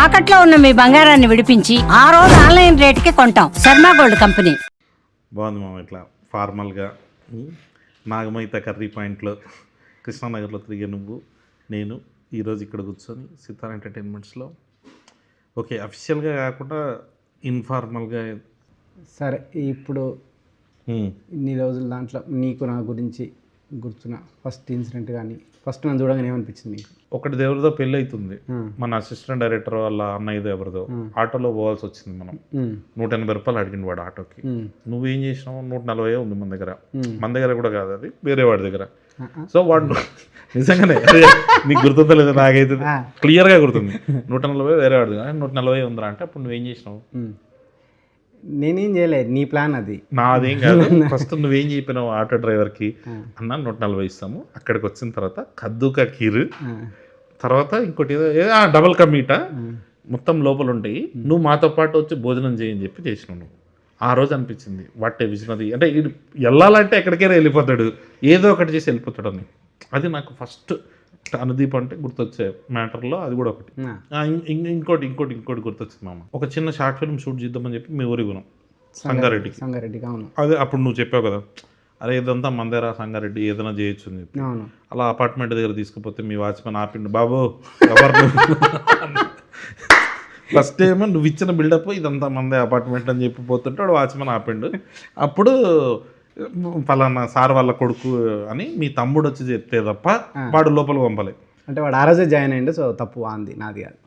తాకట్లో ఉన్న మీ బంగారాన్ని విడిపించి ఆ రోజు ఆన్లైన్ రేటుకి కొంటాం. Sharma gold company. బాగుంది మామ. ఇట్లా ఫార్మల్గా నాగమైత కర్రీ పాయింట్లో కృష్ణానగర్లో తిరిగే నువ్వు నేను ఈరోజు ఇక్కడ కూర్చొని సితార్ ఎంటర్టైన్మెంట్స్లో ఓకే అఫీషియల్గా కాకుండా ఇన్ఫార్మల్గా. సరే, ఇప్పుడు ఇన్ని రోజుల దాంట్లో నీకు నా గురించి గుర్తున్న ఫస్ట్ ఇన్సిడెంట్ కానీ ఫస్ట్ నన్ను చూడగానే ఏమనిపించింది నీకు? ఒకటి ఎవరిదో పెళ్ళి అవుతుంది, మన అసిస్టెంట్ డైరెక్టర్ వాళ్ళ అన్నయ్యదో ఎవరిదో. ఆటోలో పోవాల్సి వచ్చింది. మనం 180 రూపాయలు అడిగింది వాడు ఆటోకి. నువ్వేం చేసినావు? 140 ఉంది మన దగ్గర కూడా కాదు, అది వేరే వాడి దగ్గర. సో వాడు నిజంగానే నీకు గుర్తుందో లేదో నాకైతే క్లియర్గా గుర్తుంది. 140 వేరే వాడి దగ్గర, 140 ఉందిరా అంటే అప్పుడు నువ్వేం చేసినావు? నేనేం చేయలేదు, నీ ప్లాన్ అది. నాదేం కాదు. ఫస్ట్ నువ్వేం చెప్పినావు ఆటో డ్రైవర్కి? అన్న 140 ఇస్తాము. అక్కడికి వచ్చిన తర్వాత కద్దుకా కీరు, తర్వాత ఇంకోటి ఏదో డబల్ కా మీట మొత్తం లోపల ఉంటాయి. నువ్వు మాతో పాటు వచ్చి భోజనం చేయని చెప్పి చేసినావు నువ్వు. ఆ రోజు అనిపించింది వాటే విజనది అంటే ఇది వెళ్ళాలంటే ఎక్కడికైనా వెళ్ళిపోతాడు, ఏదో ఒకటి చేసి వెళ్ళిపోతాడు అని. అది నాకు ఫస్ట్ అనుదీప్ అంటే గుర్తొచ్చే మ్యాటర్లో అది కూడా ఒకటి. ఇంకోటి గుర్తొచ్చింది మామ. ఒక చిన్న షార్ట్ ఫిల్మ్ షూట్ చేద్దామని చెప్పి మీ ఊరికి పోయినాం, సంగారెడ్డికి. అదే అప్పుడు నువ్వు చెప్పావు కదా, అరే ఇదంతా మందేరా సంగారెడ్డి, ఏదైనా చేయొచ్చు అని చెప్పి. అలా అపార్ట్మెంట్ దగ్గర తీసుకుపోతే మీ వాచ్మెన్ ఆపిండు, బాబు ఎవరు ఫస్ట్ ఏమో నువ్వు ఇచ్చిన బిల్డప్ ఇదంతా మందే అపార్ట్మెంట్ అని చెప్పి పోతుంటే వాడు వాచ్మెన్ ఆపిండు. అప్పుడు ఫలానా సార్ వాళ్ళ కొడుకు అని మీ తమ్ముడు వచ్చి చెప్తే తప్ప వాడు లోపల పంపలే. అంటే వాడు ఆ రోజే జాయిన్ అయ్యిండు, సో తప్పు అంది నాది కాదు.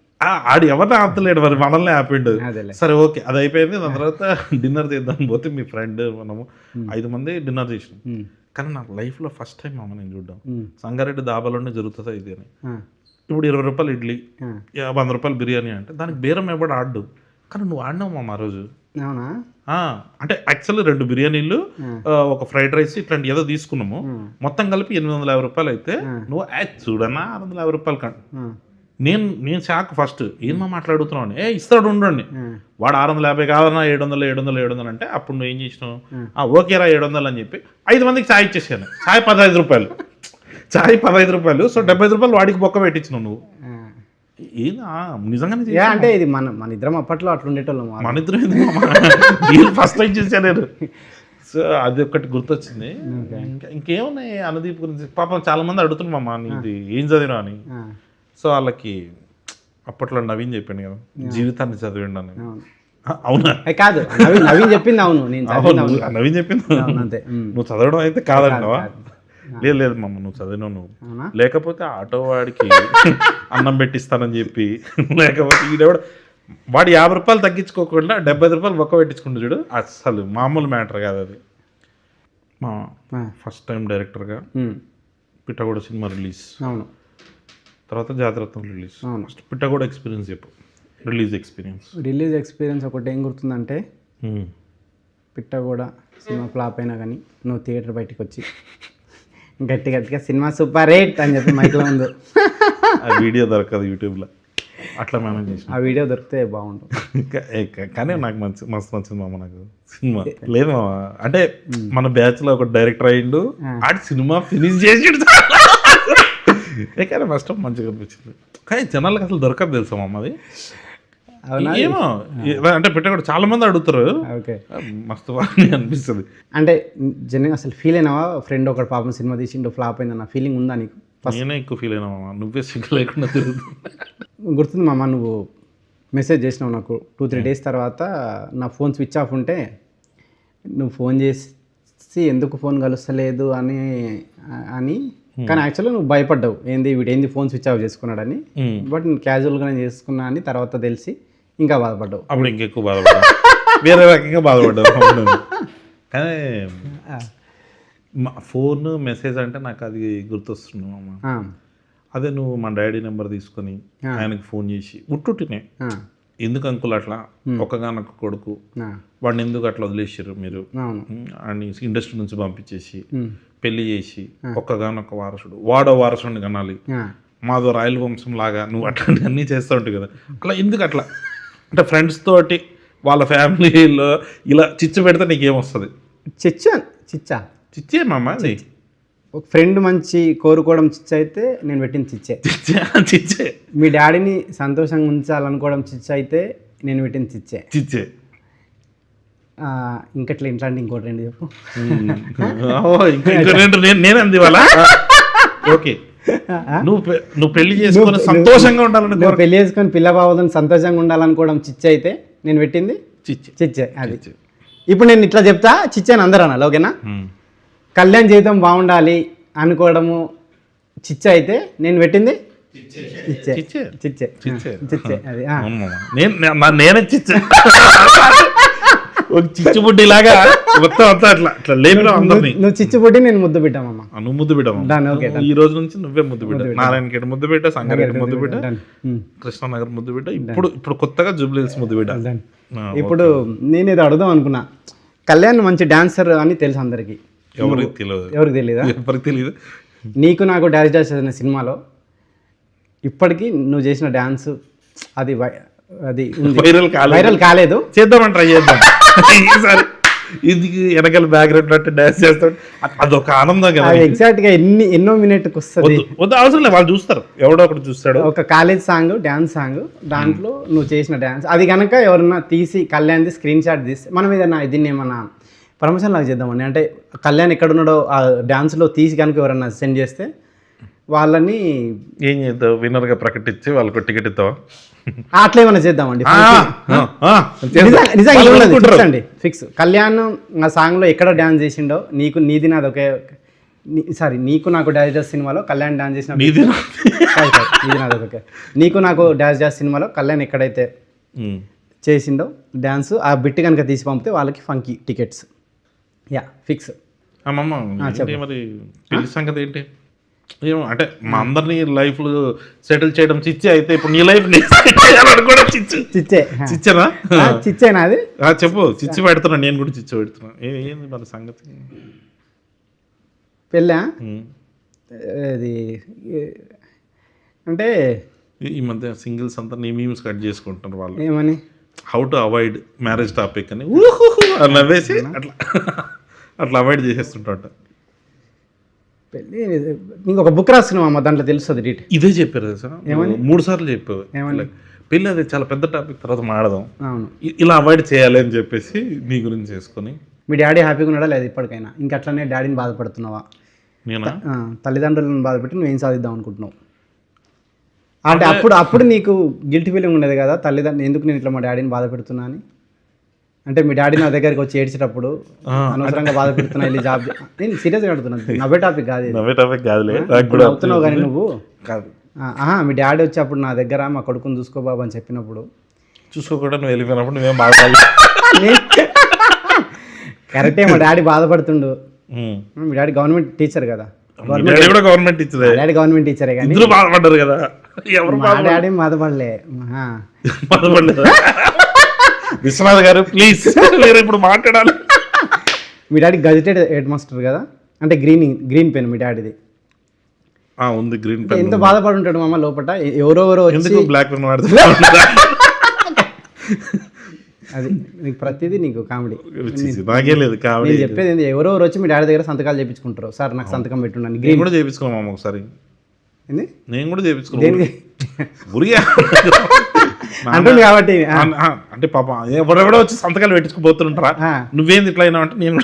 ఆడు ఎవరిని ఆపలేడు, మరి మనల్ని ఆపిండు. సరే ఓకే, అది అయిపోయింది. దాని తర్వాత డిన్నర్ చేద్దాం పోతే మీ ఫ్రెండ్ మనము 5 మంది డిన్నర్ చేసినాం. కానీ నా లైఫ్లో ఫస్ట్ టైం మామ నేను చూడ్డాం సంగారెడ్డి దాబాలోనే జరుగుతుందా ఇది అని. ఇప్పుడు 20 రూపాయలు ఇడ్లీ, 100 రూపాయలు బిర్యానీ అంటే దానికి బేరం ఎవడు ఆడు. కానీ నువ్వు ఆడినావు మామ ఆ రోజు. అవునా? అంటే యాక్చువల్లీ 2 బిర్యానీలు, ఒక ఫ్రైడ్ రైస్ ఇట్లాంటి ఏదో తీసుకున్నాము. మొత్తం కలిపి 850 రూపాయలు అయితే నువ్వు చూడన్నా 650 రూపాయలు కంట. నేను షాక్ ఫస్ట్. ఏమో మాట్లాడుతున్నావు అని. ఇస్తాడు ఉండండి. వాడు 650 కాదన్నా 700 అంటే అప్పుడు నువ్వు ఏం చేసినావు? ఓకేరా 700 అని చెప్పి 5 మందికి ఛాయ్ ఇచ్చేసాను. ఛాయ్ 15 రూపాయలు, ఛాయ్ 15 రూపాయలు. సో 75 రూపాయలు వాడికి బొక్క పెట్టించినావు నువ్వు. నిజంగానే అంటే ఇది మన ఇద్దరం అప్పట్లో అట్లా ఉండేటోళ్ళం. మన ఇద్దరు ఫస్ట్ టైం చూసాను నేను. సో అది ఒకటి గుర్తొచ్చింది. ఇంకేమున్నాయి అనుదీప్ గురించి? పాపం చాలా మంది అడుగుతున్నారు మామ నీది ఏం చదివినా అని. సో వాళ్ళకి అప్పట్లో నవీన్ చెప్పిండు కదా జీవితాన్ని చదివిండు అని. అవునా? కాదు, నవీన్ చెప్పింది. అవును, నవీన్ చెప్పింది. నువ్వు చదవడం అయితే కాదంటావా? లేదు మమ్మ, నువ్వు చదివినావు. నువ్వు లేకపోతే ఆటో వాడికి అన్నం పెట్టిస్తానని చెప్పి, లేకపోతే ఈడెవడ వాడు 50 రూపాయలు తగ్గించుకోకుండా 75 రూపాయలు ఒక్క పెట్టించుకుంటూ చూడు. అసలు మామూలు మ్యాటర్ కాదు అది. మా ఫస్ట్ టైం డైరెక్టర్గా పిట్టగోడ సినిమా రిలీజ్, తర్వాత జాతరత్నం రిలీజ్. ఫస్ట్ పిట్టగోడ ఎక్స్పీరియన్స్ చెప్పు. రిలీజ్ ఎక్స్పీరియన్స్ ఒకటి ఏం గుర్తుందంటే, పిట్టగోడ సినిమా ఫ్లాప్ అయినా కానీ నువ్వు థియేటర్ బయటకు వచ్చి గట్టిగా సినిమా సూపర్ హిట్ అని చెప్పి మైక్లో ఉంది. ఆ వీడియో దొరకదు యూట్యూబ్లో, అట్లా మేనేజ్ చేసి. ఆ వీడియో దొరికితే బాగుంటుంది. కానీ నాకు మస్తు నచ్చింది మామ నాకు సినిమా. లేదు మామ, అంటే మన బ్యాచ్లో ఒక డైరెక్టర్ అయ్యిండు, ఆడి సినిమా ఫినిష్ చేసి కానీ ఫస్ట్ మంచిగా అనిపించింది. కానీ జనాలకు అసలు దొరకదు తెలుసా మామ అది. ఏమో అంటే పెట్టకూడదు, చాలా మంది అడుగుతారు. మస్తు బాగా అనిపిస్తుంది. అంటే జనరల్గా అసలు ఫీల్ అయినావా? ఫ్రెండ్ ఒకటి పాపం సినిమా తీసిండు ఫ్లాప్ అయిందన్న ఫీలింగ్ ఉందా నీకు? నేనే ఎక్కువ ఫీల్ అయినా మామ, నువ్వే సిగ్గు లేకుండా తిరుగుతుంది. గుర్తుంది మామ, నువ్వు మెసేజ్ చేసినావు నాకు 2-3 డేస్ తర్వాత. నా ఫోన్ స్విచ్ ఆఫ్ ఉంటే నువ్వు ఫోన్ చేసి ఎందుకు ఫోన్ కలుస్తలేదు అని కానీ యాక్చువల్గా నువ్వు భయపడ్డావు, వీడేంది ఫోన్ స్విచ్ ఆఫ్ చేసుకున్నాడని. బట్ నేను క్యాజువల్గానే చేసుకున్నా అని తర్వాత తెలిసి ఇంకా బాధపడ్డావు. అప్పుడు ఇంకెక్కువ బాధపడ్డావు, వేరే రకంగా బాధపడ్డావు. కానీ ఫోన్ మెసేజ్ అంటే నాకు అది గుర్తొస్తున్నావు అమ్మ. అదే నువ్వు మా డాడీ నెంబర్ తీసుకొని ఆయనకి ఫోన్ చేసి ఉట్టుటినే, ఎందుకు అంకుల్ అట్లా ఒక్కగానొక్క కొడుకు వాడిని ఎందుకు అట్లా వదిలేసారు మీరు అని ఇండస్ట్రీ నుంచి పంపించేసి పెళ్లి చేసి ఒక్కగానొక్క వారసుడు, వాడో వారసుడిని కనాలి, మాదో రాయల వంశం లాగా నువ్వు అట్లాంటివి అన్నీ చేస్తూ ఉంటావు కదా. అట్లా ఎందుకు అట్లా అంటే ఫ్రెండ్స్ తోటి వాళ్ళ ఫ్యామిలీలో ఇలా చిచ్చు పెడితే నీకేమొస్తుంది? చిచ్చే మామ, ఒక ఫ్రెండ్ మంచి కోరుకోవడం చిచ్చు అయితే నేను పెట్టింది చిచ్చే. చిచ్చే మీ డాడీని సంతోషంగా ఉంచాలనుకోవడం చిచ్చు అయితే నేను పెట్టింది చిచ్చే. చిచ్చే ఇంకట్లా ఇట్లాంటి ఇంకోటి రెండు చెప్పు. ఇంకో రెండు నేను అంది వాళ్ళ. ఓకే, నువ్వు పెళ్లి చేసుకొని సంతోషంగా ఉండాలని నువ్వు పెళ్లి చేసుకొని పిల్ల బావదని సంతోషంగా ఉండాలనుకోవడం చిచ్చు అయితే నేను పెట్టింది చిచ్చే. అది ఇప్పుడు నేను ఇట్లా చెప్తా చిచ్చే అని అందరూ అనాలి, ఓకేనా? కళ్యాణ్ జీవితం బాగుండాలి అనుకోవడము చిచ్చే అయితే నేను పెట్టింది చిచ్చే. చిచ్చే చిచ్చే అది నేనే చిచ్చే. ఒక చిచ్చుబుడ్డి లాగా మొత్తం అంతా అట్లా అట్లా లేపినా అందరినీ. నువ్వు చిచ్చుబుడ్డి నేను ముద్దు బిడ్డామమ్మా. నువ్వు ముద్దు బిడ్డ. ఈ రోజు నుంచి నువ్వే ముద్దు బిడ్డ. నారాయణఖేడ్ ముద్దు బిడ్డ, సంగారెడ్డి ముద్దు బిడ్డ, కృష్ణనగర్ ముద్దు బిడ్డ, ఇప్పుడు కొత్తగా జూబ్లీహిల్స్ ముద్దు బిడ్డ. ఇప్పుడు నేను ఇది అడుగుదాం అనుకున్నా, కళ్యాణ్ మంచి డాన్సర్ అని తెలుసు అందరికి. ఎవరికి తెలియదు. ఎవరికి తెలియదు. నీకు నాకు డాన్స్ డాన్స్ అనే సినిమాలో ఇప్పటికీ నువ్వు చేసిన డాన్స్ అది అది వైరల్ కాలేదు. చేద్దామని ట్రై చేద్దాం ఈసారి. ఇది వెనకాల బ్యాక్గ్రౌండ్ అంటే డాన్స్ చేస్తాడు, అదొక ఆనందం కదా. ఎగ్జాక్ట్ గా ఎన్నో మినిట్కి వస్తుంది. అవసరం లేదు, వాళ్ళు చూస్తారు, ఎవడో ఒకటి చూస్తాడు. ఒక కాలేజ్ సాంగ్, డాన్స్ సాంగ్, దాంట్లో నువ్వు చేసిన డాన్స్ అది కనుక ఎవరన్నా తీసి కళ్యాణ్ది స్క్రీన్ షాట్ తీస్తే మనం ఏదన్నా దీన్ని ఏమన్నా ప్రమోషన్ లాగా చేద్దామని, అంటే కళ్యాణ్ ఎక్కడున్నాడో ఆ డాన్స్లో తీసి కనుక ఎవరన్నా సెండ్ చేస్తే వాళ్ళని ఏం చేద్దాం, విన్నర్గా ప్రకటించి వాళ్ళకు టికెట్ ఇస్తావా? అట్లా ఏమైనా చేద్దామండి. నిజంగా ఫిక్స్. కళ్యాణ్ ఆ సాంగ్లో ఎక్కడ డాన్స్ చేసిండో నీది నాది ఒకే. సారీ, నీకు నాకు డాన్స్ డాన్స్ సినిమాలో కళ్యాణ్ డాన్స్ చేసిన నీది నాది ఒకే. నీకు నాకు డాన్స్ డాన్స్ సినిమాలో కళ్యాణ్ ఎక్కడైతే చేసిండో డాన్స్ ఆ బిట్ కనుక తీసి పంపితే వాళ్ళకి ఫంకీ టికెట్స్. Yeah fix. మరి పెళ్లి సంగతి ఏంటి? ఏమో అంటే మా అందరినీ లైఫ్ సెటిల్ చేయడం చిచ్చే అయితే ఇప్పుడు నీ లైఫ్ చిచ్చేనా? చిచ్చేనా అది? చెప్పు. చిచ్చి పెడుతున్నా, నేను కూడా చిచ్చి పెడుతున్నా. ఏంది మన సంగతి? పెళ్ళా అది అంటే ఈ మధ్య సింగిల్స్ అంతా నీ మీమ్స్ కట్ చేసుకుంటున్నారు వాళ్ళు. ఏమని? How to avoid marriage topic అని నవ్వేసి అట్లా అవాయిడ్ చేసేస్తుంటా. పెళ్ళి నీకు ఒక బుక్ రాస్తున్నావు, దాంట్లో తెలుస్తుంది డీటెయిల్. ఇదే చెప్పారు కదా సార్, 3 సార్లు చెప్పావు. పెళ్ళి అది చాలా పెద్ద టాపిక్, తర్వాత మాడదాం, ఇలా అవాయిడ్ చేయాలి అని చెప్పేసి నీ గురించి చేసుకొని. మీ డాడీ హ్యాపీగా ఉన్నాడా లేదు ఇప్పటికైనా? ఇంకా అట్లనే డాడీని బాధపడుతున్నావా? నేనా? తల్లిదండ్రులను బాధపెట్టి నువ్వేం సాధిద్దాం అనుకుంటున్నావు? అంటే అప్పుడు నీకు గిల్టీ ఫీలింగ్ ఉండేది కదా, తల్లిదండ్రులు ఎందుకు నేను ఇట్లా మా డాడీని బాధ పెడుతున్నా అని? అంటే మీ డాడీ నా దగ్గరికి వచ్చి ఏడ్చేటప్పుడు అనవసరంగా బాధ పెడుతున్నా, వెళ్ళి జాబ్. నేను సీరియస్గా అడుగుతున్నాను, నవ్వే టాపిక్ కాదు. అవుతున్నావు కానీ నువ్వు కాదు. మీ డాడీ వచ్చి అప్పుడు నా దగ్గర మా కొడుకుని చూసుకో బాబు అని చెప్పినప్పుడు, చూసుకోకుండా నువ్వు వెళ్ళిపోయినప్పుడు నువ్వేం బాధపడాలి? కరెక్టే, మా డాడీ బాధపడుతుండు. మీ డాడీ గవర్నమెంట్ టీచర్ కదా. Government teacher. డాడీ గవర్నమెంట్ టీచరే కానీ బాధపడ్డారు కదా. మా డాడీ బాధపడలే. విశ్వనాథ్ గారు ప్లీజ్ మీరు ఇప్పుడు మాట్లాడాలి. మీ డాడీ గజెటెడ్ హెడ్ మాస్టర్ కదా, అంటే గ్రీన్ పెన్ మీ డాడీది ఉంది. Green pen. ఎంత బాధపడి ఉంటాడు మామ లోపల. ఎవరెవరో వచ్చి బ్లాక్ పెన్ వాడుతున్నారు. అది నీకు ప్రతిదీ నీకు కామెడీ. నాకే లేదు కామెడీ. నేను చెప్పేది ఏంటి, ఎవరెవరు వచ్చి మీ డాడీ దగ్గర సంతకాలు చేయించుకుంటారు. సార్ నాకు సంతకం పెట్టున్నాను. గ్రీన్ కూడా చేయించుకున్నాం ఒకసారి. నేను కూడా చేయించుకున్నాను అంటుంది కాబట్టి. అంటే పాప ఎవరెవడో వచ్చి సంతకాలు పెట్టుకుపోతుంటారా, నువ్వేంది ఇట్లా అయినా అంటే నేను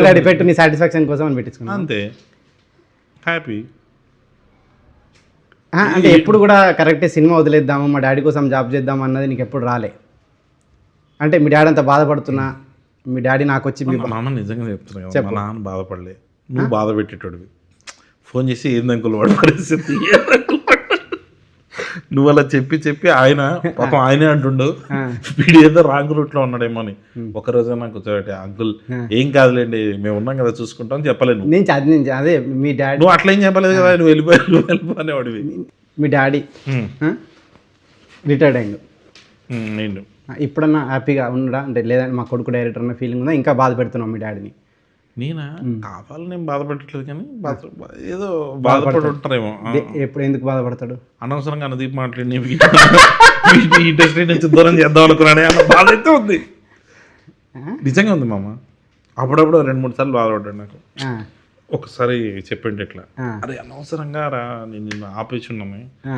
డాడీ పెట్టు నీ సాటిస్ఫాక్షన్ కోసం అని పెట్టించుకున్నాను అంతే. హ్యాపీ. అంటే ఎప్పుడు కూడా కరెక్టే సినిమా వదిలేద్దాము మా డాడీ కోసం జాబ్ చేద్దాం అన్నది నీకు ఎప్పుడు రాలే? అంటే మీ డాడీ అంతా బాధపడుతున్నా, మీ డాడీ నాకు వచ్చి నాన్న నిజంగా చెప్తున్నా కదా, మా నాన్న బాధపడలే, నువ్వు బాధ పెట్టేటోడివి. ఫోన్ చేసి ఏందంకులు వాడు పరిస్థితి, నువ్వు అలా చెప్పి ఆయన పాపం ఆయనే అంటుండు వీడు ఏదో రాంగ్ రూట్ లో ఉన్నాడేమో అని. ఒకరోజు నాకు వచ్చాడు, అంకుల్ ఏం కాదులేండి మేము ఉన్నాం కదా చూసుకుంటాం చెప్పలేను. అదే మీ డాడీ నువ్వు అట్లా ఏం చెప్పలేదు కదా, నువ్వు వెళ్ళిపోయిపోనేవాడివి. మీ డాడీ రిటైర్డ్ అయ్యిండు. నేను ఇప్పుడన్నా హ్యాపీగా ఉన్నాడా? అంటే లేదంటే మా కొడుకు డైరెక్టర్ అన్న ఫీలింగ్ ఉందా? ఇంకా బాధ పెడుతున్నావు మీ డాడీని? నేనా? కావాలని నేను బాధపెట్టట్లేదు కానీ ఏదో బాధపడి ఉంటారేమో. ఎప్పుడు ఎందుకు బాధపడతాడు? అనవసరంగా అనుదీప్ మాట్లాడి ఇండస్ట్రీ నుంచి దూరం చేద్దాం అనుకున్నానే అన్న బాధ అయితే ఉంది. నిజంగా ఉంది మామ. అప్పుడప్పుడు 2-3 సార్లు బాధపడ్డాడు నాకు. ఆ, ఒకసారి చెప్పిండు ఇట్లా, ఆ, అరే అనవసరంగా రా నేను నిన్ను ఆపేసి ఉన్నాను, ఆ,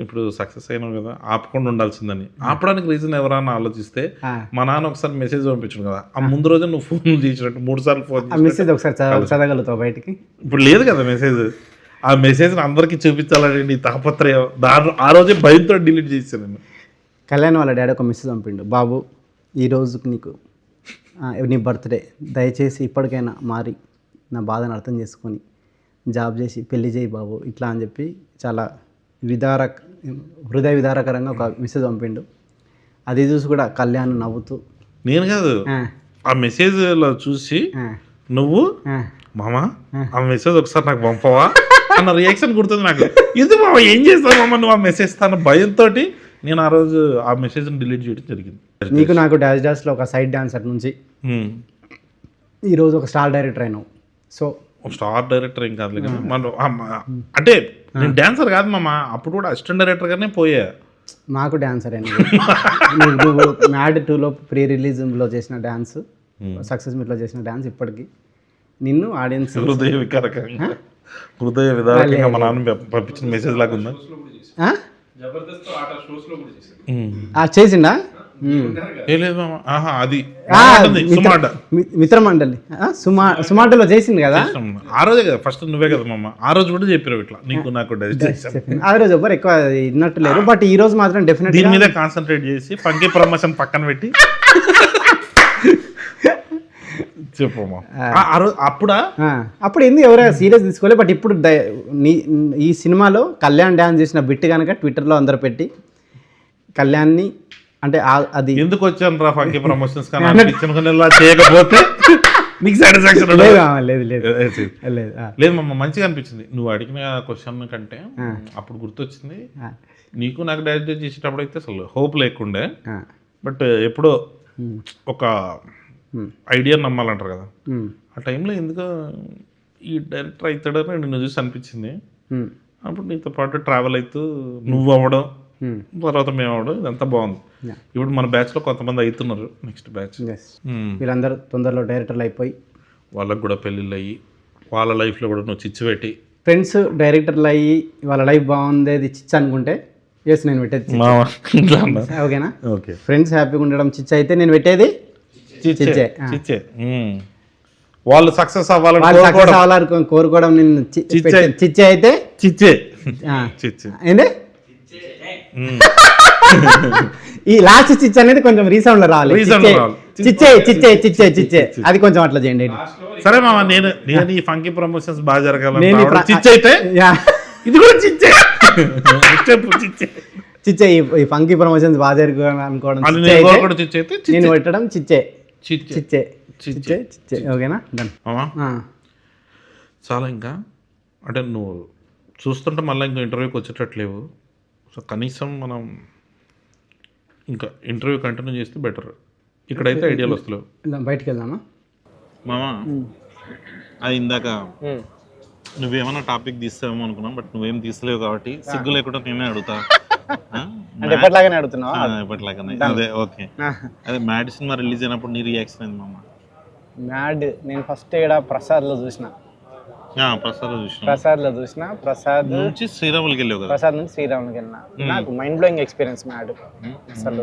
ఇప్పుడు సక్సెస్ అయినావు కదా ఆపకుండా ఉండాల్సిందని. ఆపడానికి రీజన్ ఎవరన్నా ఆలోచిస్తే ఆ. మా నాన్న ఒకసారి మెసేజ్ పంపించాడు కదా, ఆ ముందు రోజు నువ్వు ఫోన్ చేసినట్టు 3 సార్లు ఫోన్ ఆ మెసేజ్ ఒకసారి చదవగలుగుతావు బయటికి? ఇప్పుడు లేదు కదా మెసేజ్. ఆ మెసేజ్ అందరికి చూపించాలని నీ తాపత్రయం, ఆ రోజే భయంతో డిలీట్ చేశాను నేను. కళ్యాణ్ వాళ్ళ డాడీ ఒక మెసేజ్ పంపిండు, బాబు ఈరోజుకి నీకు నీ బర్త్డే, దయచేసి ఇప్పటికైనా మారి నా బాధను అర్థం చేసుకొని జాబ్ చేసి పెళ్లి చేయి బాబు ఇట్లా అని చెప్పి చాలా హృదయ విదారకరంగా ఒక మెసేజ్ పంపిండు. అది చూసి కూడా కళ్యాణ్ నవ్వుతూ, నేను కాదు, ఆ మెసేజ్లో చూసి నువ్వు మామా ఆ మెసేజ్ ఒకసారి నాకు పంపవా అన్న రియాక్షన్ గుర్తుంది నాకు. ఇది మామ ఏం చేస్తావు మామ నువ్వు ఆ మెసేజ్ తాను భయంతో నేను ఆ రోజు ఆ మెసేజ్ని డిలీట్ చేయడం జరిగింది. నీకు నాకు డాష్లో ఒక సైడ్ డాన్సర్ నుంచి ఈరోజు ఒక స్టార్ డైరెక్టర్ అయినావు. సో స్టార్ డైరెక్టర్ ఏం కాదు కానీ మనం అంటే నేను డాన్సర్ కాదు మామ, అప్పుడు కూడా అసిస్టెంట్ డైరెక్టర్గానే పోయా. మాకు డాన్సర్ అయినా నువ్వు మ్యాడ్ 2లో ప్రీ రిలీజ్లో చేసిన డ్యాన్స్, సక్సెస్ మీట్లో చేసిన డ్యాన్స్ ఇప్పటికీ నిన్ను ఆడియన్స్ హృదయ విదారకంగా మా నాన్న పంపించిన మెసేజ్ లాగా ఉందా? చేసిండా? లేదు మామ, ఆహా అది మిత్రమండలి సుమాటలో చేసింది కదా ఆ రోజే కదా ఫస్ట్ నువ్వే కదా మామ, ఆ రోజు కూడా చెప్పారు ఇట్లా నీకు నాకు ఆ రోజు ఎవరు ఎక్కువ విన్నట్టు లేరు, బట్ ఈ రోజు మాత్రం డెఫినెట్ దీని మీద కాన్సన్ట్రేట్ చేసి ఫంకీ ప్రమోషన్ పక్కన పెట్టి చెప్పమ్మా. అప్పుడు ఎందుకు ఎవరైనా సీరియస్ తీసుకోలేదు, బట్ ఇప్పుడు ఈ సినిమాలో కళ్యాణ్ డ్యాన్స్ చేసిన బిట్ కనుక ట్విట్టర్లో అందరు పెట్టి కళ్యాణ్ని అంటే అది ఎందుకు వచ్చాను రా ఫంకీ ప్రమోషన్స్ చేయకపోతే నీకు సాటిస్ఫాక్షన్ లేదు లేదు మమ్మ, మంచిగా అనిపించింది నువ్వు అడిగిన క్వశ్చన్ కంటే. అప్పుడు గుర్తొచ్చింది నీకు నాకు డైరెక్ట్ చేసేటప్పుడు అయితే అసలు హోప్ లేకుండే, బట్ ఎప్పుడో ఒక ఐడియా నమ్మాలంటారు కదా, ఆ టైంలో ఎందుకో ఈ డైరెక్టర్ అవుతాడని నిన్ను చూసి అనిపించింది. అప్పుడు నీతో పాటు ట్రావెల్ అవుతూ నువ్వు అవ్వడం, తర్వాత మేము అవ్వడం, ఇదంతా బాగుంది. ఇప్పుడు మన బ్యాచ్లో కొంతమంది అవుతున్నారు, నెక్స్ట్ బ్యాచ్ వీళ్ళందరూ తొందరలో డైరెక్టర్లు అయిపోయి వాళ్ళకు కూడా పెళ్ళిళ్ళు అయ్యి వాళ్ళ లైఫ్లో కూడా నువ్వు చిచ్చు పెట్టి ఫ్రెండ్స్ డైరెక్టర్లు అయ్యి వాళ్ళ లైఫ్ బాగుండేది చిచ్చు అనుకుంటే ఎస్ నేను పెట్టేది ఓకేనా? ఓకే, ఫ్రెండ్స్ హ్యాపీగా ఉండడం చిచ్చు అయితే నేను పెట్టేది చిచ్చే. వాళ్ళు సక్సెస్ అవ్వాలని కోరుకోవడం నేను చిచ్చే అయితే చిచ్చే ఏంది ఈ లాస్ట్ చిచ్చే అనేది కొంచెం రీసౌండ్ లో రావాలి. చిచ్చే చిచ్చే చిచ్చే చిచ్చే అది కొంచెం అట్లా చేయండి. సరే మామ, నేను ఈ ఫంకీ ప్రమోషన్స్ బాగా జరగాలి చిచ్చే అయితే ఇది కూడా చిచ్చే చిచ్చే ఈ ఫంకీ ప్రమోషన్స్ బాగా జరగాలి అనుకోవడం నేను పెట్టడం చిచ్చే చిచ్చే చిచ్చే చిచ్చే ఓకేనా? డన్. చాలా ఇంకా అంటే నువ్వు చూస్తుంటే మళ్ళీ ఇంకా ఇంటర్వ్యూకి వచ్చేటట్లేవు, సో కనీసం మనం ఇంకా ఇంటర్వ్యూ కంటిన్యూ చేస్తే బెటర్. ఇక్కడైతే ఐడియాలు వస్తలేవు. బయటికి వెళ్దామా మామా? అది ఇందాక నువ్వేమన్నా టాపిక్ తీస్తావేమో అనుకున్నాం, బట్ నువ్వేం తీస్తలేవు కాబట్టి సిగ్గు లేకుండా నేనే అడుగుతా. ఎప్పటిలాగానే అడుగుతున్నావా? ఎప్పటిలాగానే. అదే ఓకే. అదే మ్యాడ్ సినిమా రిలీజ్ అయినప్పుడు నీ రియాక్షన్ అయింది మామ? మ్యాడ్ నేను ఫస్ట్ ఇక్కడ ప్రసాద్లో చూసిన. ప్రసాద్ నుంచి శ్రీరాములకి వెళ్ళావు కదా? ప్రసాద్ నుంచి శ్రీరాములకి వెళ్ళిన. నాకు మైండ్ బ్లోయింగ్ ఎక్స్పీరియన్స్ మ్యాడ్. అసలు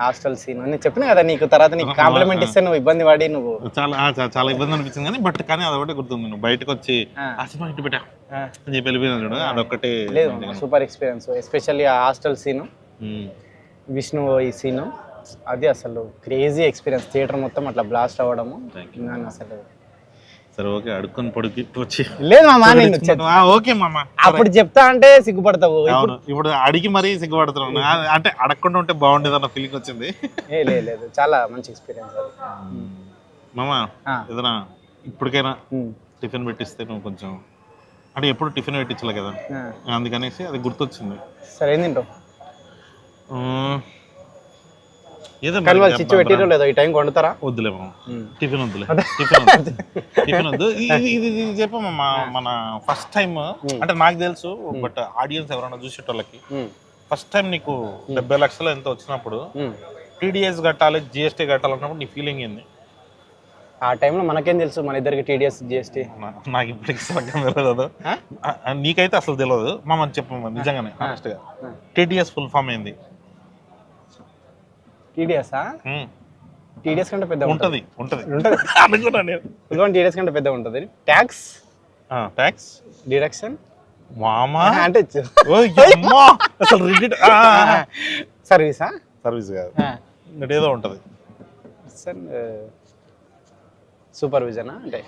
హాస్టల్ సీన్ నేను చెప్పిన కదా నీకు, తర్వాత నీకు కాంప్లిమెంట్ ఇస్తే నువ్వు ఇబ్బంది పడి నువ్వు చాలా ఇబ్బంది అనిపించింది కానీ, బట్ కానీ అదొకటే గుర్తుంది, నువ్వు బయటకు వచ్చి ఆ సినిమా ఇంటి పెట్టా అని చెప్పి వెళ్ళిపోయినా చూడు, అదొక్కటే లేదు. సూపర్ ఎక్స్పీరియన్స్, ఎస్పెషల్లీ ఆ హాస్టల్ సీను, విష్ణు ఈ సీను, అది అసలు క్రేజీ ఎక్స్పీరియన్స్. థియేటర్ మొత్తం అట్లా బ్లాస్ట్ అవ్వడము అసలు. సరే ఓకే, అడుక్కొని పొడికి వచ్చి లేదు మామా, ఓకే మామ అప్పుడు చెప్తా అంటే సిగ్గుపడతావు. ఇప్పుడు అడిగి మరీ సిగ్గుపడుతున్నాను, అంటే అడగకుండా ఉంటే బాగుండేది అన్న ఫీలింగ్ వచ్చింది. లేదు చాలా మంచి ఎక్స్పీరియన్స్ అది మామ. ఏదైనా ఇప్పటికైనా టిఫిన్ పెట్టిస్తే నువ్వు కొంచెం, అంటే ఎప్పుడు టిఫిన్ పెట్టించలే కదా, అందుకనేసి అది గుర్తొచ్చింది. సరే ఏం తింటావు? వద్దులే టిఫిన్ వద్దులే, టిఫిన్ వద్దు. ఇది చెప్పమ్మా, మన ఫస్ట్ టైం అంటే నాకు తెలుసు, బట్ ఆడియన్స్ ఎవరైనా చూసేటోళ్ళకి ఫస్ట్ టైం నీకు 70 లక్షలు ఎంత వచ్చినప్పుడు టీడీఎస్ కట్టాలి, జిఎస్టీ కట్టాలన్నప్పుడు నీ ఫీలింగ్ ఏంది? ఆ టైంలో మనకేం తెలుసు మన ఇద్దరికి టీడీఎస్ జిఎస్టీ. నాకు ఇప్పటికి సరిగ్గా తెలియదు. నీకైతే అసలు తెలియదు మామ, చెప్పమ్మా నిజంగానే హానెస్ట్గా. టీటీఎస్ ఫుల్ ఫామ్ ఏంది? టీడీఎస్ టీడీఎస్ కంటే పెద్ద ఉంటుంది అనుకున్నా నేను. టీడీఎస్ కంటే పెద్ద ఉంటుంది. ట్యాక్స్ ట్యాక్స్ డిడక్షన్ మామా అంటే అసలు రిజిట్ సర్వీసా? సర్వీస్ కాదు, ఏదో ఉంటుంది. సూపర్విజనా అంటే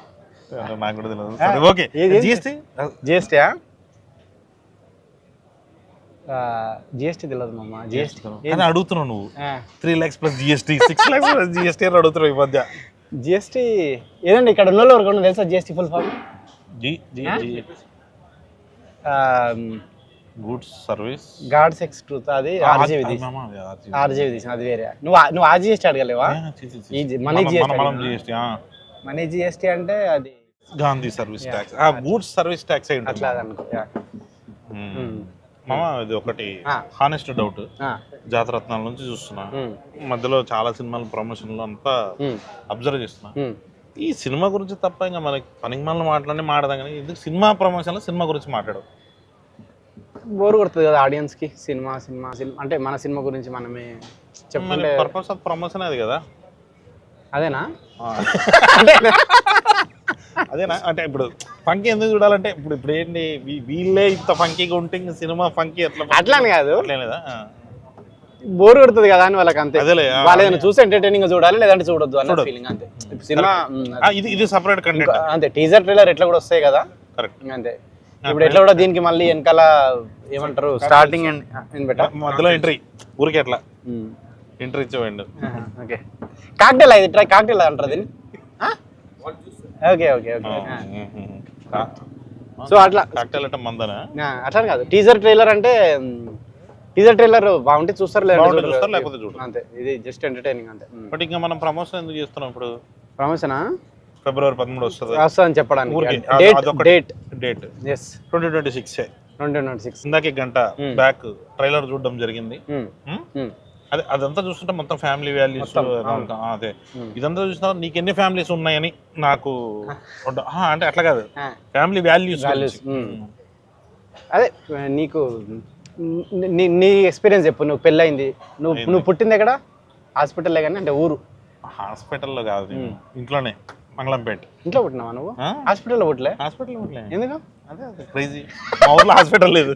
నాకు కూడా తెలియదు. Okay GST. జిఎస్టీయా? జిఎస్టీ తెలియదు మామ. జిఎస్టీ అని అడుగుతున్నావు నువ్వు. 3 lakhs plus GST, 6 lakhs plus GST అని అడుగుతున్నావు ఈ మధ్య. జిఎస్టీ ఏదండి ఇక్కడ ఉన్న వాళ్ళు ఎవరికన్నా తెలుసా GST full form? Goods service gods ex truth. అది ఆర్జీవి తీసిన, అది వేరే. నువ్వు ఆ జిఎస్టీ అడగలేవా? Money GST. మనీ జిఎస్టీ అంటే అది Gandhi service tax, goods service tax అయి ఉంటుంది. అట్లా అనుకో. మామ ఇది ఒకటి హానెస్ట్ డౌట్. జాతరత్నాల నుంచి చూస్తున్నా, మధ్యలో చాలా సినిమాల ప్రమోషన్లు అంతా అబ్జర్వ్ చేస్తున్నా. ఈ సినిమా గురించి తప్ప ఇంకా మనకి పనికి మనల్ని మాట్లాడదాం కానీ ఎందుకు సినిమా ప్రమోషన్లో సినిమా గురించి మాట్లాడవు? బోర్ కొడుతుంది కదా ఆడియన్స్ కి. సినిమా సినిమా సినిమా అంటే మన సినిమా గురించి మనమే చెప్పుకుంటే పర్పస్ ఆఫ్ ప్రమోషన్ అది కదా. అదేనా? అదేనా అంటే ఇప్పుడు ఫంకీ ఎందుకు చూడాలంటే ఇప్పుడు ఏంటి వీళ్ళే ఇంత ఫంకీగా ఉంటే ఇంకా సినిమా ఫంకీ అట్లా అని కాదు, లేదా బోర్ కొడుతుంది కదా అని వాళ్ళకి. అంతే, అదేలే వాళ్ళు ఏదైనా చూసి ఎంటర్టైనింగ్ చూడాలి, లేదంటే చూడొద్దు అన్న ఫీలింగ్. అంతే. సినిమా ఇది సెపరేట్ కంటెంట్. అంతే. టీజర్ ట్రైలర్ ఎట్లా కూడా వస్తాయి కదా. కరెక్ట్. అంతే. ఇప్పుడు ఎట్లా కూడా దీనికి మళ్ళీ వెనకాల ఏమంటారు స్టార్టింగ్ మధ్యలో ఎంట్రీ ఊరికే ఎట్లా ఎంట్రీ ఇచ్చేవాడు. ఓకే కాక్టైల్ ఇది ట్రై కాక్టైల్ అంటారు దీన్ని. Okay okay okay. సో అట్లా కాక్టైల్ అంటే మందనా? అట్లా కాదు. టీజర్ ట్రైలర్ అంటే టీజర్ ట్రైలర్ బాగుంటే చూస్తారు, లేకపోతే చూడరు. అంతే. ఇది జస్ట్ ఎంటర్టైనింగ్ అంతే. బట్ ఇంకా మనం ప్రమోషన్ ఎందుకు చేస్తున్నాం ఇప్పుడు? ప్రమోషనా? February 13 వస్తుంది వస్తుందని చెప్పడానికి. డేట్ 2026. ఇందాక గంట బ్యాక్ ట్రైలర్ చూడడం జరిగింది. అదే అదంతా చూస్తుంటే మొత్తం ఫ్యామిలీ వాల్యూస్. అదే ఇదంతా చూసిన నీకు ఎన్ని ఫ్యామిలీస్ ఉన్నాయని నాకు అంటే అట్లా కాదు, ఫ్యామిలీ వాల్యూస్. అదే నీకు నీ ఎక్స్పీరియన్స్ చెప్పు. నువ్వు పెళ్ళయింది, నువ్వు పుట్టింది ఎక్కడ? హాస్పిటల్లే కానీ అంటే ఊరు? హాస్పిటల్లో కాదు, ఇంట్లోనే మంగళంపేట. ఇంట్లో పుట్టినావా నువ్వు? హాస్పిటల్లో పుట్టలే? హాస్పిటల్లో పుట్టలే. ఎందుకు? అదే క్రేజీ, మా ఊర్లో హాస్పిటల్ లేదు.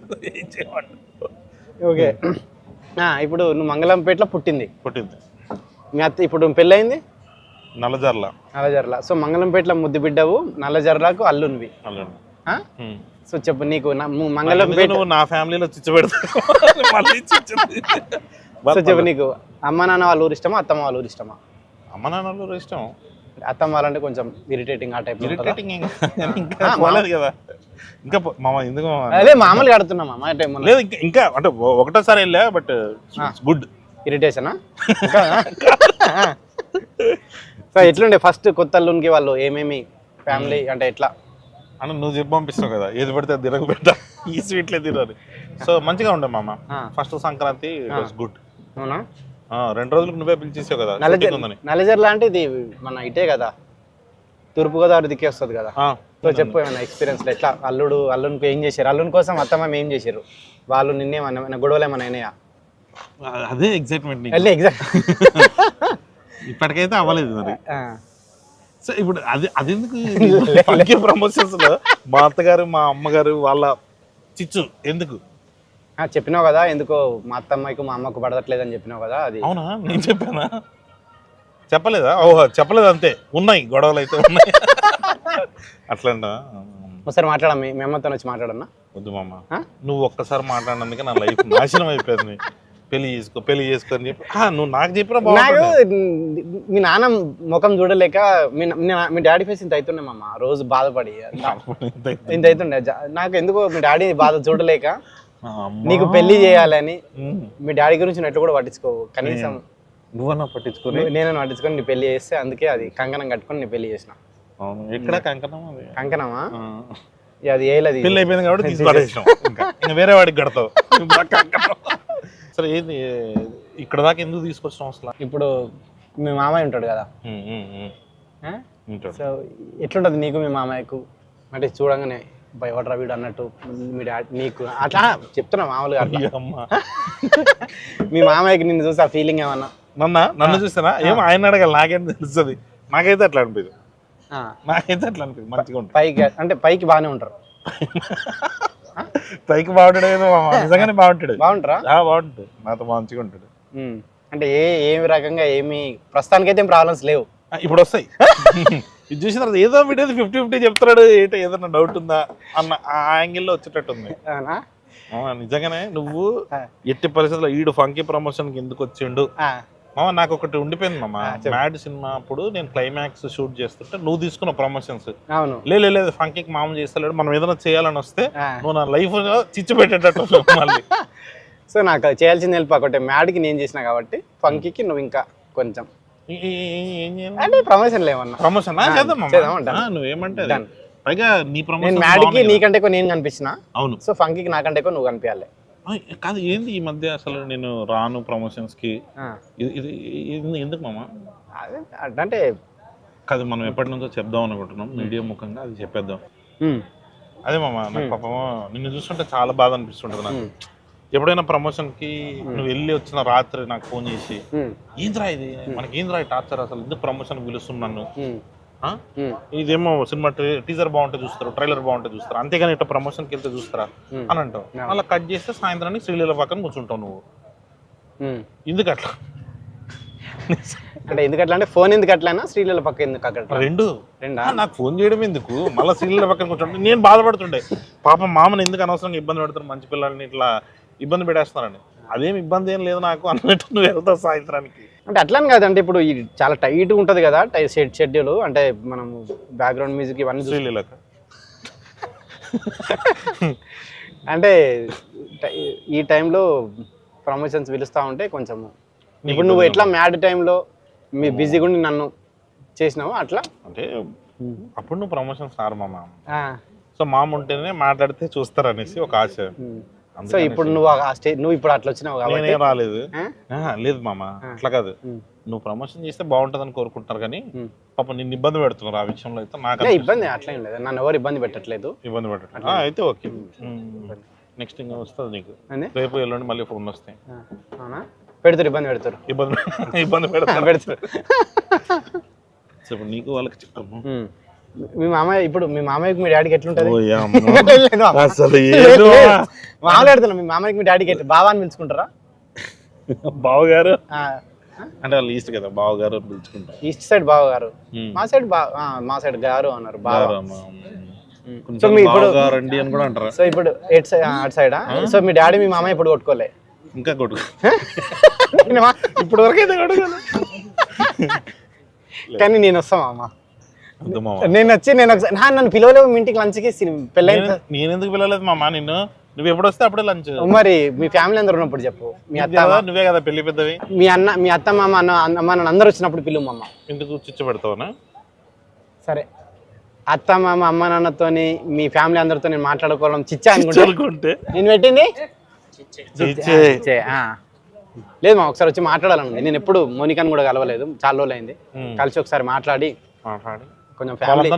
ఓకే. ఇప్పుడు నువ్వు మంగళంపేటలో పుట్టింది. మీ అత్త ఇప్పుడు పెళ్ళయింది నల్లజర్ల. సో మంగళంపేటలో ముద్దు బిడ్డవు, నల్లజర్లకు అల్లునివి. సో చెప్పు, నీకు మంగళంపేట నా ఫ్యామిలీలో చిచ్చు పెడతాను. సో చెప్పు, నీకు అమ్మ నాన్న వాళ్ళ ఊరు ఇష్టమా, అత్తమ్మ వాళ్ళ ఊరు ఇష్టమా? అమ్మ నాన్న వాళ్ళ ఊరు ఇష్టం. అత్తమ్మ వాళ్ళంటే కొంచెం ఇరిటేటింగ్ ఆ టైప్. ఇరిటేటింగ్ కదా. ఇంకా మామ ఎందుకు అదే మామూలుగా ఆడుతున్నా మామ అంటే లేదు, ఇంకా అంటే ఒకటోసారి వెళ్ళా. బట్ గుడ్ ఇరిటేషనా? సో ఎట్లుండే ఫస్ట్ కొత్త అల్లునికి వాళ్ళు ఏమేమి ఫ్యామిలీ అంటే ఎట్లా అని నువ్వు చెప్పి పంపిస్తావు కదా, ఏది పడితే అది తిరగ పెట్టా, ఈ స్వీట్లే తినాలి. సో మంచిగా ఉండే మామ. First Sankranti good. అవునా? 2 రోజులకు నువ్వే పిలిచేసావు కదా. నల్లజర్ల అంటే ఇది మన ఇటే కదా, తూర్పుగోదావరి దిక్కే వస్తుంది కదా. సో చెప్పు ఏమైనా ఎక్స్పీరియన్స్ ఎట్లా అల్లునికి ఏం చేశారు, అల్లుని కోసం అత్తమ్మ ఏం చేశారు, వాళ్ళు నిన్నేమన్నా గొడవలు ఏమన్నా అయినాయా? అదే ఎగ్జైట్మెంట్. ఇప్పటికైతే అవ్వలేదు మరి. సో ఇప్పుడు అది ఎందుకు ప్రమోషన్స్ లో మా అత్తగారు మా అమ్మగారు వాళ్ళ చిచ్చు ఎందుకు చెప్పినావు కదా, ఎందుకో మా అత్తమ్మకు మా అమ్మకు పడట్లేదని చెప్పినావు కదా. అది అవునా? నేను చెప్పానా? చెప్పలేదా? ఓహో చెప్పలేదు, అంతే. ఉన్నాయి గొడవలు అయితే ఉన్నాయి. అట్లా ఒకసారి మాట్లాడా, మీ అమ్మతో వచ్చి మాట్లాడన్నా? వద్దు మామ, నువ్వు ఒక్కసారి మాట్లాడినందుకే నా లైఫ్ నాశనం అయిపోయింది. పెళ్లి చేసుకో అని చెప్పి నువ్వు నాకు చెప్పినా నాకు మీ నాన్న ముఖం చూడలేక మీ డాడీ ఫేస్ ఇంత అవుతుండే మామ, రోజు బాధపడి ఇంత అవుతుండే. నాకు ఎందుకో మీ డాడీ బాధ చూడలేక నీకు పెళ్లి చేయాలని మీ డాడీ గురించి నెట్లు కూడా పట్టించుకోవు కనీసం. నువ్వన్నా పట్టించుకుని నేను పట్టించుకొని నీ పెళ్లి చేస్తే, అందుకే అది కంకణం కట్టుకొని నీ పెళ్లి చేసిన. ఎక్కడ కంకణం? కంకణమా? అది ఏలది పెళ్లి అయిపోయింది కాబట్టి తీసుకొచ్చేసాం. ఇంకా వేరే వాడికి కడతావు. సరే ఏంది ఇక్కడ దాకా ఎందుకు తీసుకొచ్చిన అసలు? ఇప్పుడు మీ మామయ్య ఉంటాడు కదా, ఉంటాడు. సో ఎట్లుంటుంది నీకు మీ మామయ్యకు? అంటే చూడంగానే భయపడరా వీడు అన్నట్టు మీ డాడీ నీకు అట్లా చెప్తున్నా మామూలుగా అట్లా. అమ్మా మీ మామయ్యకి నిన్ను చూసి ఆ ఫీలింగ్ ఏమన్నా? నన్ను చూస్తానా ఏమో ఆయన అడగాలి, నాకేం తెలుస్తుంది. నాకైతే అట్లా అనిపించదు, నాకైతే అట్లా అనిపించదు. మంచిగా ఉంటుంది పైకి, అంటే పైకి బాగానే ఉంటారు. పైకి బాగుంటాడు ఏదో నిజంగానే బాగుంటాడు. బాగుంటారా? బాగుంటాడు, నాతో మంచిగా ఉంటాడు. అంటే ఏమి రకంగా ఏమి ప్రస్తుతానికైతే ఏం ప్రాబ్లమ్స్ లేవు. ఇప్పుడు వస్తాయి. ఇది చూసిన తర్వాత ఏదో వీడియో 50-50 చెప్తున్నాడు, ఏంటో ఏదన్నా డౌట్ ఉందా అన్న ఆ యాంగిల్లో వచ్చేటట్టు ఉంది. నిజంగానే నువ్వు ఎట్టి పరిస్థితుల్లో ఈడు ఫంకీ ప్రమోషన్ కి ఎందుకు వచ్చిండు మామ, నాకు ఒకటి ఉండిపోయింది మామ. మ్యాడ్ సినిమా అప్పుడు నేను క్లైమాక్స్ షూట్ చేస్తుంటే నువ్వు తీసుకున్న ప్రమోషన్స్ లేదు ఫంకీకి మామ చేస్తలేడు, మనం ఏదైనా చేయాలని వస్తే నువ్వు నా లైఫ్ చిచ్చు పెట్టేటట్టు మళ్ళీ. సో నాకు చేయాల్సింది హెల్ప్ ఒకటే, మ్యాడ్కి నేను చేసిన కాబట్టి ఫంకీకి నువ్వు ఇంకా కొంచెం అంటే ప్రమోషన్ లేవన్నా. ప్రమోషన్ నువ్వేమంటే పైగా నీ ప్రమోషన్ మ్యాడ్కి నీకంటే ఎక్కువ నేను కనిపించిన. అవును. సో ఫంకీకి నాకంటే ఎక్కువ నువ్వు కనిపించాలి. కాదు ఏంది ఈ మధ్య అసలు నేను రాను ప్రమోషన్స్ కి, ఇది ఎందుకు మామ? అంటే కాదు మనం ఎప్పటి నుంచో చెప్దాం అనుకుంటున్నాం మీడియా ముఖంగా, అది చెప్పేద్దాం. అదే మామ, నాకు పాపం నిన్ను చూస్తుంటే చాలా బాధ అనిపిస్తుంటది నాకు. ఎప్పుడైనా ప్రమోషన్ కి నువ్వు వెళ్ళి వచ్చిన రాత్రి నాకు ఫోన్ చేసి ఏంద్రా ఇది మనకి ఏంద్రా టార్చర్, అసలు ఎందుకు ప్రమోషన్ పిలుస్తున్నాను, ఇదేమో సినిమా టీజర్ బాగుంటే చూస్తారు, ట్రైలర్ బాగుంటే చూస్తారు, అంతేగాని ఇట్లా ప్రమోషన్కి వెళ్తే చూస్తారా అని అంటావు. అలా కట్ చేస్తే సాయంత్రానికి శ్రీలీల పక్కన కూర్చుంటావు నువ్వు. ఎందుకు అట్లా? అంటే ఎందుకు అట్లా అంటే ఫోన్ ఎందుకు అట్లా, శ్రీలీల పక్క ఎందుకు అక్కడ? రెండు నాకు ఫోన్ చేయడం ఎందుకు, మళ్ళీ శ్రీలీల పక్కన కూర్చుంటే నేను బాధపడుతుండే. పాపం మామని ఎందుకు అనవసరంగా ఇబ్బంది పెడతారు, మంచి పిల్లల్ని ఇట్లా ఇబ్బంది పెట్టేస్తున్నారని. అదేం ఇబ్బంది ఏం లేదు నాకు అన్నట్టు నువ్వు వెళ్తావు సాయంత్రానికి. అంటే అట్లని కాదంటే ఇప్పుడు చాలా టైట్ ఉంటుంది కదా షెడ్యూల్, అంటే మనం బ్యాక్గ్రౌండ్ మ్యూజిక్ ఇవన్నీ శ్రీలీలకు అంటే ఈ టైంలో ప్రమోషన్స్ పిలుస్తూ ఉంటే కొంచెం ఇప్పుడు నువ్వు ఎట్లా మ్యాడ్ టైంలో మీ బిజీగా ఉండి నన్ను చేసినావు అట్లా. అంటే అప్పుడు నువ్వు ప్రమోషన్స్ రారు మామ, సో మామ ఉంటేనే మాట్లాడితే చూస్తారు అనేసి ఒక ఆశ. సో ఇప్పుడు నువ్వు ఇప్పుడు అట్లా వచ్చినావు కాబట్టి రాలేదు. లేదు మామ అట్లా కాదు, నువ్వు ప్రమోషన్ చేస్తే బాగుంటదని కోరుకుంటున్నారు కానీ పాపం నిన్ను ఇబ్బంది పెడుతున్నారు ఆ విషయంలో. అయితే నాకు ఇబ్బంది అట్లా ఏం లేదు, నన్ను ఎవరు ఇబ్బంది పెట్టట్లేదు. ఇబ్బంది పెట్టట్లేదు అయితే ఓకే. నెక్స్ట్ ఇంకా వస్తుంది నీకు, రేపు ఎల్లుండి మళ్ళీ ఫోన్ వస్తాయి. పెడతారు ఇబ్బంది పెడతారు ఇబ్బంది పెడతారు. ఇప్పుడు నీకు వాళ్ళకి చెప్తాము. మీ మామయ్య ఇప్పుడు మీ మామయ్యకి మీ డాడీకి ఎట్లుంటది? మాట్లాడుతున్నా, మీ మామయ్యకి మీ డాడీకి ఎట్లా బావా అని పిలుచుకుంటారా? బావగారు అంటే వాళ్ళు ఈస్ట్ కదా, బావగారు పిలుచుకుంటారు. ఈస్ట్ సైడ్ బావగారు, మా సైడ్ గారు అన్నారు బావ. సో మీ ఇప్పుడు రండి అని కూడా అంటారా? సో ఇప్పుడు అటు సైడ్. సో మీ డాడీ మీ మామయ్య ఇప్పుడు కొట్టుకోలే? ఇంకా కొట్టుకో ఇప్పుడు వరకు అయితే కొట్టుకోలే. కానీ నేను వస్తామా అమ్మ, నేను వచ్చి నేను ఒకసారి నన్ను పిలవలేవు మీ ఇంటికి లంచ్కి? పెళ్ళైన నేను ఎందుకు పిలవలేదు మామ నిన్ను? నువ్వు ఎప్పుడు వస్తే అప్పుడే లంచ్. మరి మీ ఫ్యామిలీ అందరు ఉన్నప్పుడు చెప్పు. మీ అత్త నువ్వే కదా పెళ్లి పెద్దవి, మీ అత్త మామ అమ్మ నాన్న అందరు వచ్చినప్పుడు పిలువు మమ్మ. ఎందుకు చిచ్చు పెడతావునా? సరే అత్త మామ అమ్మ నాన్నతోని మీ ఫ్యామిలీ అందరితో నేను మాట్లాడుకోవడం చిచ్చా అనుకుంటే నేను పెట్టింది లేదు మా. ఒకసారి వచ్చి మాట్లాడాలండి. నేను ఎప్పుడు మోనికాని కూడా కలవలేదు, చాలా రోజులు అయింది. కలిసి ఒకసారి మాట్లాడి కొంచెం ఫ్యామిలీ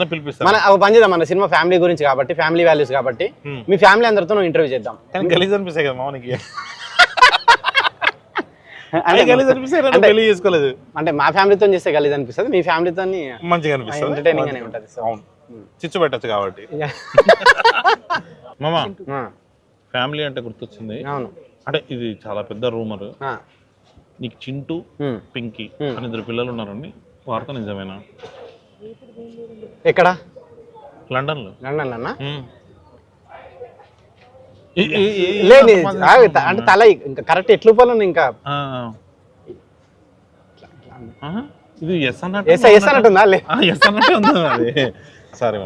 మన పని చేద్దాం. మన సినిమా ఫ్యామిలీ గురించి కాబట్టి, ఫ్యామిలీ వాల్యూస్ కాబట్టి మీ ఫ్యామిలీ అందరితో ఇంటర్వ్యూ చేద్దాం. గలీజ్ అనిపిస్తాయి కదా మామకి, చేసుకోలేదు అంటే మా ఫ్యామిలీతో చేస్తే గలీజ్ అనిపిస్తుంది, మీ ఫ్యామిలీతో మంచిగా అనిపిస్తుంది, ఎంటర్టైనింగ్ గానే ఉంటుంది. చిచ్చు పెట్టచ్చు కాబట్టి. మామ ఫ్యామిలీ అంటే గుర్తొచ్చింది. అవును, అంటే ఇది చాలా పెద్ద రూమర్. నీకు చింటూ పింకీ అని 2 పిల్లలు ఉన్నారని వార్త నిజమేనా? ఎక్కడ? లండన్ లో. లండన్ అన్నా? లేదు అంటే తల ఇంకా కరెక్ట్ ఎట్లు పోలను ఇంకా ఇది ఎస్ అన్నట్టుందా? సరే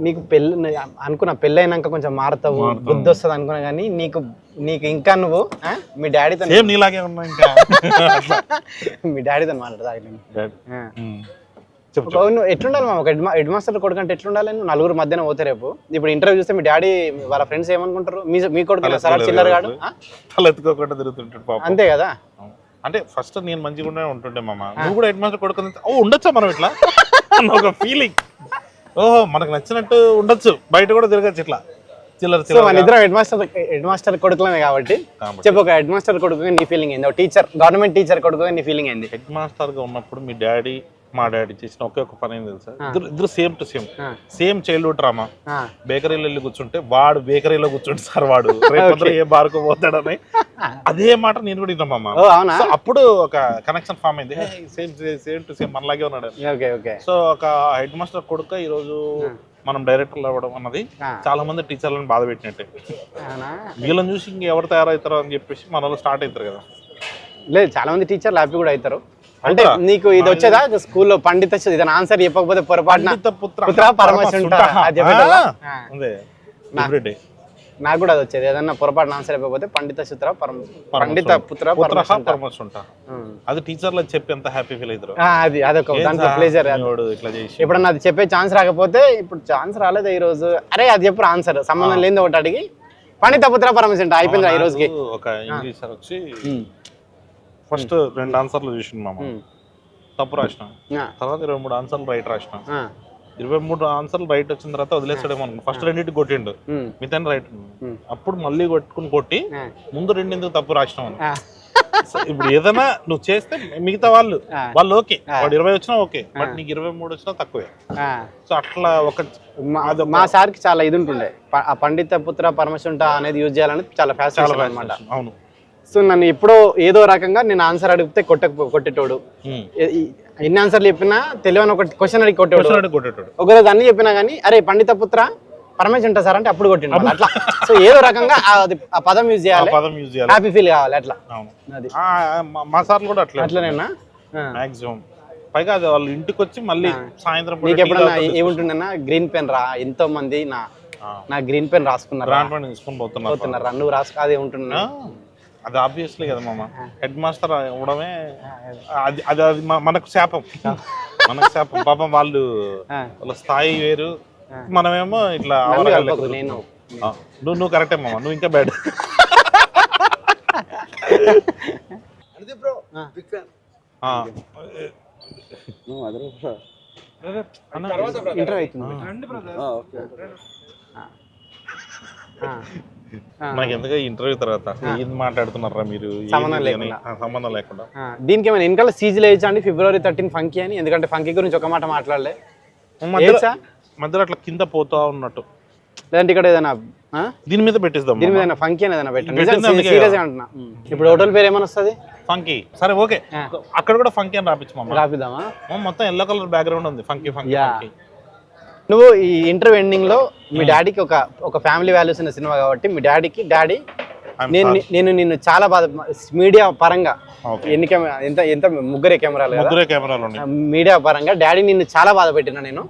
నీకు పెళ్ళి అనుకున్నా, పెళ్ళైనాక కొంచెం మారుతావు, బుద్ధి వస్తుంది అనుకున్నా, కానీ నీకు ఇంకా నువ్వు మీ డాడీతో నీలాగే ఉన్నా ఇంకా మీ డాడీతో మాట్లాడతా. ఎట్లుండాలి మా? ఒక హెడ్ మాస్టర్ కొడుకు అంటే ఎట్లుండాలి? నువ్వు 4 మధ్యన పోతే రేపు ఇప్పుడు ఇంటర్వ్యూ చూస్తే మీ డాడీ వాళ్ళ ఫ్రెండ్స్ ఏమనుకుంటారు? మీ కొడుకు సరే చిల్లర గాడు తలెత్తుకోకుండా తిరుగుతుంటాడు అంతే కదా. అంటే ఫస్ట్ నేను మంచిగా ఉంటుండే మామ, నువ్వు కూడా హెడ్ మాస్టర్ కొడుకు ఉండొచ్చా మనం ఇట్లా? అన్న ఒక ఫీలింగ్. ఓహో మనకు నచ్చినట్టు ఉండొచ్చు, బయట కూడా తిరగచ్చు ఇట్లా చిల్లర సో మన ఇద్దరం హెడ్ మాస్టర్ కొడుకులమే కాబట్టి చెప్పు, ఒక హెడ్ మాస్టర్ కొడుకుగా నీ ఫీలింగ్ ఏంది, ఒక టీచర్ గవర్నమెంట్ టీచర్ కొడుకుగా నీ ఫీలింగ్ ఏంది? హెడ్ మాస్టర్ గా ఉన్నప్పుడు మీ డాడీ మా డాడీ చేసిన ఒకే ఒక పని ఏంది తెలుసా? ఇద్దరు same to same childhood drama. బేకరీలో వెళ్ళి కూర్చుంటే వాడు బేకరీలో కూర్చుంటే సార్ వాడు రేపు ఏ బార్కు పోతాడని అదే మాట నేను కూడా విన్నామమ్మా. అప్పుడు ఒక కనెక్షన్ ఫామ్ అయింది, సేమ్ టు సేమ్ మనలాగే ఉన్నాడు. సో ఒక హెడ్ మాస్టర్ కొడుకు ఈ రోజు మనం డైరెక్టర్లు అవ్వడం అన్నది చాలా మంది టీచర్లను బాధ పెట్టినట్టే. వీళ్ళని చూసి ఇంకెవరు తయారవుతారో అని చెప్పేసి మన వాళ్ళు స్టార్ట్ అవుతారు కదా. లేదు, చాలా మంది టీచర్లు హ్యాపీ కూడా అవుతారు. అంటే నీకు ఇది వచ్చేదా స్కూల్లో పండిత ఇదని ఆన్సర్ చెప్పకపోతే పొరపాటున పుత్ర పరమశుంఠ నాకు కూడా అది వచ్చేది, ఏదన్నా పొరపాటున ఆన్సర్ చెప్పకపోతే పండిత పుత్ర పరమశుంఠ. అది టీచర్లకు చెప్పి ఎంత హ్యాపీ ఫీల్ అవుతారు. అది అదొక దాంట్లో ప్లేజర్. ఎప్పుడన్నా అది చెప్పే ఛాన్స్ రాకపోతే, ఇప్పుడు ఛాన్స్ రాలేదు ఈ రోజు, అరే అది చెప్పు ఆన్సర్ సంబంధం లేని ఒకటి అడిగి పండిత పుత్ర పరమశుంఠ అయిపోయింది ఈ రోజుకి. ఒక ఇంగ్లీష్ సార్ వచ్చి ఫస్ట్ 2 ఆన్సర్లు చూసిన మామ, తప్పు రాసిన, తర్వాత 23 ఆన్సర్లు రైట్ రాసిన. 23 ఆన్సర్లు రైట్ వచ్చిన తర్వాత వదిలేసాడేమో అనుకున్నా. ఫస్ట్ 2 కొట్టిండు, మిగతా రైట్. అప్పుడు మళ్ళీ కొట్టి ముందు 2 తప్పు రాసినావు. ఇప్పుడు ఏదైనా నువ్వు చేస్తే మిగతా వాళ్ళు ఓకే, వాడు 20 వచ్చినా ఓకే, బట్ నీకు 23 వచ్చినా తక్కువే. సో అట్లా ఒక మా సార్కి చాలా ఇది ఉంటుండే, ఆ పండిత పుత్ర పరమశుంఠ అనేది యూజ్ చేయాలని చాలా ఫ్యాషన్ అనమాట. అవును. సో నన్ను ఎప్పుడో ఏదో రకంగా నేను ఆన్సర్ అడిగితే కొట్టేటోడు, ఎన్ని ఆన్సర్లు చెప్పినా తెలియని ఒక క్వశ్చన్ అడిగి కొట్టేటోడు. ఒకరోజు అన్ని చెప్పినా కానీ అరే పండిత పుత్ర పరమశుంఠ సార్ అంటే అప్పుడు కొట్టిండు అట్లా. సో ఏదో రకంగా ఆ పదం యూజ్ చేయాలి, హ్యాపీ ఫీల్ కావాలి అట్లా. మా సార్లు కూడా అట్లనేనా మాక్సిమం. పైగా అది వాళ్ళు ఇంటికి వచ్చి మళ్ళీ సాయంత్రం నీకు ఎప్పుడన్నా ఏముంటుండన్నా గ్రీన్ పెన్ రా, ఎంతో మంది నా గ్రీన్ పెన్ రాసుకున్నారా, నువ్వు రాసుకో అదే ఉంటున్నా. అది ఆబ్వియస్లీ కదా మామ, హెడ్ మాస్టర్ అవ్వడమే అది మనకు శాపం. పాపం వాళ్ళ స్థాయి వేరు, మనమేమో ఇట్లా. నువ్వు కరెక్టే మామ, నువ్వు ఇంకా బ్యాడ్. నాకు ఎందుకు ఇంటర్వ్యూ తర్వాత ఏం మాట్లాడుతున్నారా మీరు, సంబంధం లేకుండా. దీనికి ఏమైనా వెనకాల సీజీలు వేయచ్చా అండి, February 13 ఫంకీ అని? ఎందుకంటే ఫంకీ గురించి ఒక మాట మాట్లాడలే, మధ్యలో అట్లా కింద పోతా ఉన్నట్టు. లేదంటే ఇక్కడ ఏదైనా దీని మీద పెట్టిస్తాం, దీని మీద ఫంకీ అని ఏదైనా పెట్టండి. సీరియస్ అంటున్నా. ఇప్పుడు హోటల్ పేరు ఏమైనా వస్తుంది? ఫంకీ. సరే ఓకే, అక్కడ కూడా ఫంకీ అని రాపిద్దామా? మొత్తం ఎల్లో కలర్ బ్యాక్గ్రౌండ్ ఉంది, ఫంకీ. నువ్వు ఈ ఇంటర్వ్యూ ఎండింగ్ లో మీ డాడీకి ఒక ఫ్యామిలీ వాల్యూస్ ఉన్న సినిమా కాబట్టి మీ డాడీ నేను నిన్ను చాలా బాధ, మీడియా పరంగా ఎన్ని కెమెరా ఎంత ముగ్గురే కెమెరాలు మీడియా పరంగా డాడీ నిన్ను చాలా బాధ పెట్టినా నేను.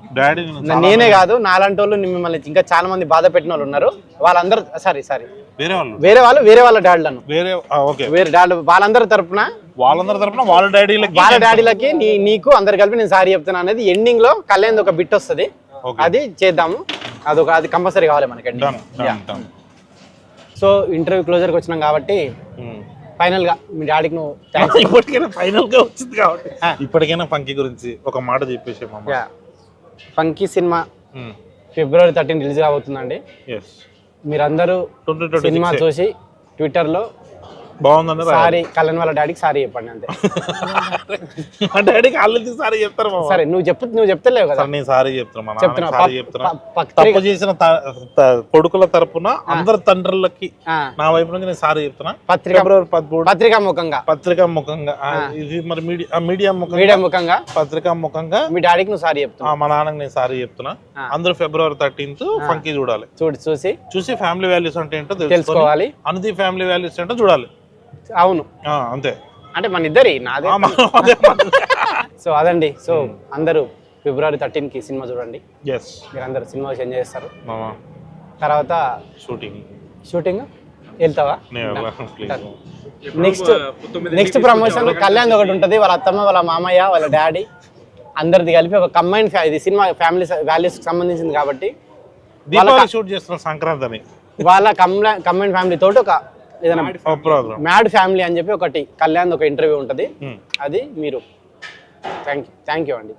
నేనే కాదు, నాలాంటి వాళ్ళు మిమ్మల్ని ఇంకా చాలా మంది బాధ పెట్టిన వాళ్ళు ఉన్నారు. వాళ్ళందరూ సారీ వేరే వాళ్ళ డాడీలను వేరే డాడీ వాళ్ళందరి తరపున వాళ్ళ డాడీలకి నీకు అందరు కలిపి నేను సారీ చెప్తున్నా అనేది ఎండింగ్ లో కళ్యాణ్ ఒక బిట్ వస్తుంది, అది చేద్దాము. అది కంపల్సరీ కావాలి మనకి. సో ఇంటర్వ్యూ క్లోజర్కి వచ్చినాం కాబట్టి ఫైనల్ గా మీ డాడీకి నువ్వు ఇప్పటికైనా ఫంకీ గురించి ఒక మాట చెప్పేసి. ఫంకీ సినిమా February 13 రిలీజ్ కాబోతుందండి. మీరందరూ సినిమా చూసి ట్విట్టర్లో బాగుందండి సారీ కళ్యాణ్ వాళ్ళ డాడీకి సారీ చెప్పండి అంతే. మా డాడీకి ఆల్రెడీ సారీ చెప్తారు. సరే నువ్వు చెప్తలేవు కదా, నేను సారీ చెప్తున్నా. తప్పు చేసిన కొడుకుల తరపున అందరు తండ్రులకి నా వైపు నుంచి నేను సారీ చెప్తున్నా. పత్రికా ముఖంగా ఇది మరి మీడియా ముఖంగా పత్రికా ముఖంగా మీ డాడీకి నువ్వు సారీ చెప్తున్నా, మా నాన్నకి నేను సారీ చెప్తున్నా. అందరూ February 13 ఫంకీ చూడాలి. చూసి ఫ్యామిలీ వాల్యూస్ అంటే ఏంటో తెలుసుకోవాలి, అనుది ఫ్యామిలీ వాల్యూస్ ఏంటో చూడాలి. అవును అంతే, అంటే మన ఇద్దరి నాదే. సో అదండి. సో అందరూ February 13 కి సినిమా చూడండి. మీరు అందరూ సినిమా ఎంజాయ్ చేస్తారు. తర్వాత షూటింగ్ వెళ్తావా? నెక్స్ట్ ప్రమోషన్ కళ్యాణ్ ఒకటి ఉంటుంది, వాళ్ళ అత్తమ్మ వాళ్ళ మామయ్య వాళ్ళ డాడీ అందరిది కలిపి ఒక కంబైన్. ఇది సినిమా ఫ్యామిలీ వాల్యూస్ కి సంబంధించింది కాబట్టి షూట్ చేస్తున్న సంక్రాంతి వాళ్ళ కంబైన్ ఫ్యామిలీ తోటి ఒక ఏదైనా మ్యాడ్ ఫ్యామిలీ అని చెప్పి ఒకటి కళ్యాణ్ ఒక ఇంటర్వ్యూ ఉంటుంది, అది మీరు. థ్యాంక్ యూ అండి.